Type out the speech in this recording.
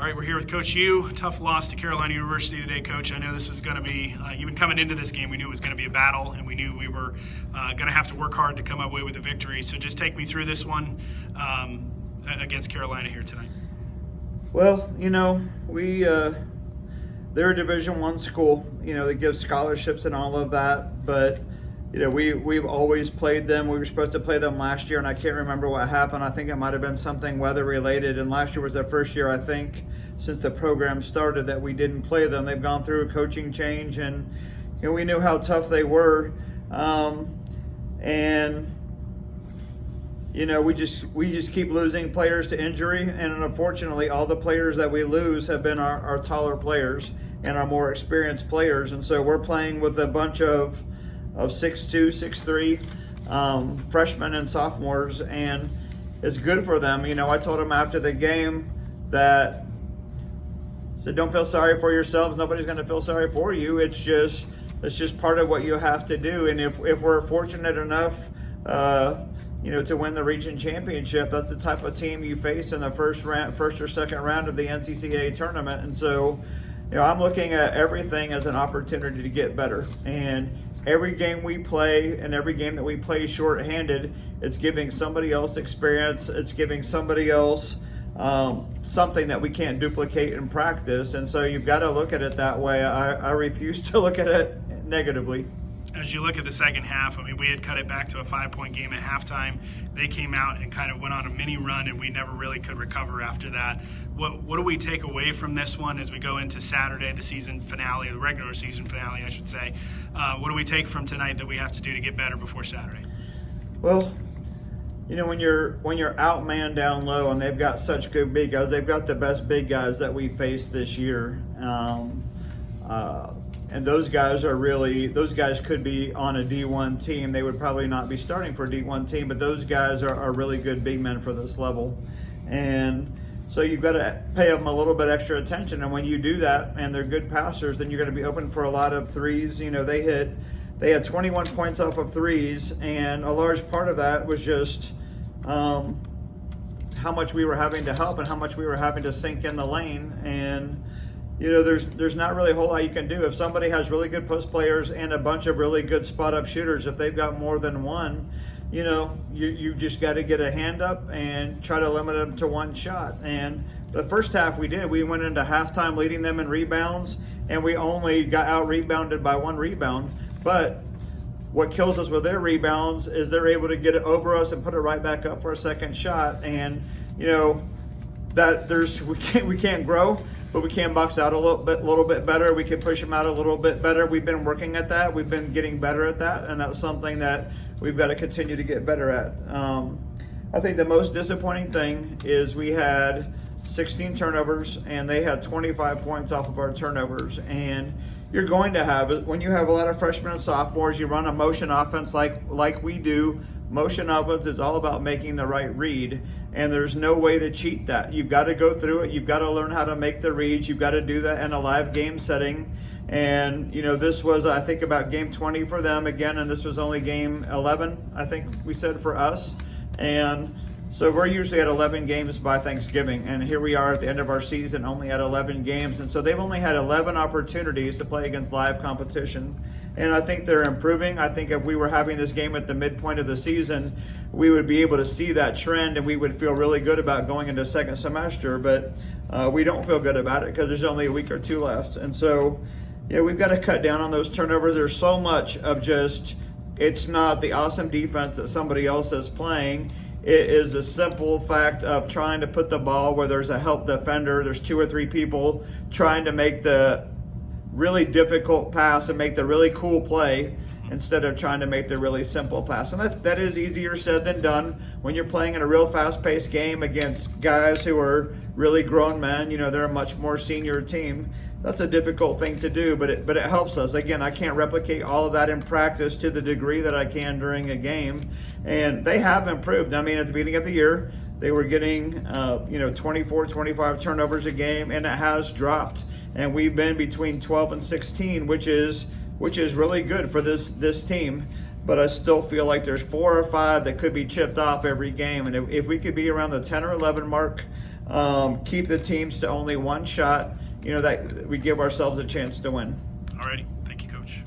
All right, we're here with Coach U. Tough loss to Carolina University today, Coach. I know this is going to be, even coming into this game, we knew it was going to be a battle, and we knew we were going to have to work hard to come away with a victory. So just take me through this one against Carolina here tonight. Well, they're a Division I school. They give scholarships and all of that, but we've always played them. We were supposed to play them last year, and I can't remember what happened. I think it might have been something weather related, and last year was the first year, I think, since the program started that we didn't play them. They've gone through a coaching change, and we knew how tough they were. We just keep losing players to injury, and unfortunately, all the players that we lose have been our taller players and our more experienced players, and so we're playing with a bunch of 6'2", 6'3", freshmen and sophomores, and it's good for them. I told them after the game that I said, don't feel sorry for yourselves. Nobody's going to feel sorry for you. It's just part of what you have to do. And if we're fortunate enough, to win the region championship, that's the type of team you face in the first or second round of the NCCAA tournament. And so, I'm looking at everything as an opportunity to get better. And every game we play and every game that we play shorthanded, it's giving somebody else experience. It's giving somebody else something that we can't duplicate in practice. And so you've got to look at it that way. I refuse to look at it negatively. As you look at the second half, we had cut it back to a 5-point game at halftime. They came out and kind of went on a mini run, and we never really could recover after that. What do we take away from this one as we go into Saturday, the season finale, the regular season finale, I should say? What do we take from tonight that we have to do to get better before Saturday? Well, when you're outmanned down low, and they've got such good big guys, they've got the best big guys that we faced this year. And those guys could be on a D1 team. They would probably not be starting for a D1 team, but those guys are really good big men for this level. And so you've got to pay them a little bit extra attention. And when you do that, and they're good passers, then you're going to be open for a lot of threes. They had 21 points off of threes, and a large part of that was just how much we were having to help and how much we were having to sink in the lane. And there's not really a whole lot you can do. If somebody has really good post players and a bunch of really good spot up shooters, if they've got more than one, you just got to get a hand up and try to limit them to one shot. And the first half we went into halftime leading them in rebounds, and we only got out rebounded by one rebound. But what kills us with their rebounds is they're able to get it over us and put it right back up for a second shot. And we can't grow, but we can box out a little bit better. We can push them out a little bit better. We've been working at that. We've been getting better at that, and that's something that we've got to continue to get better at. I think the most disappointing thing is we had 16 turnovers, and they had 25 points off of our turnovers. And you're going to have, when you have a lot of freshmen and sophomores, you run a motion offense like we do. Motion offense is all about making the right read, and there's no way to cheat that. You've got to go through it. You've got to learn how to make the reads. You've got to do that in a live game setting. And, this was, I think, about game 20 for them again, and this was only game 11, I think we said, for us. And so we're usually at 11 games by Thanksgiving, and here we are at the end of our season only at 11 games. And so they've only had 11 opportunities to play against live competition. And I think they're improving. I think if we were having this game at the midpoint of the season, we would be able to see that trend, and we would feel really good about going into second semester. But we don't feel good about it because there's only a week or two left. And so, we've got to cut down on those turnovers. There's so much of just, it's not the awesome defense that somebody else is playing. It is a simple fact of trying to put the ball where there's a help defender. There's two or three people trying to make the really difficult pass and make the really cool play instead of trying to make the really simple pass. And that is easier said than done when you're playing in a real fast-paced game against guys who are really grown men. They're a much more senior team. That's a difficult thing to do, but it helps us. Again, I can't replicate all of that in practice to the degree that I can during a game, and they have improved. At the beginning of the year, they were getting 24, 25 turnovers a game, and it has dropped. And we've been between 12 and 16, which is really good for this team. But I still feel like there's 4 or 5 that could be chipped off every game. And if we could be around the 10 or 11 mark keep the teams to only one shot, that we give ourselves a chance to win. Alrighty, thank you, Coach.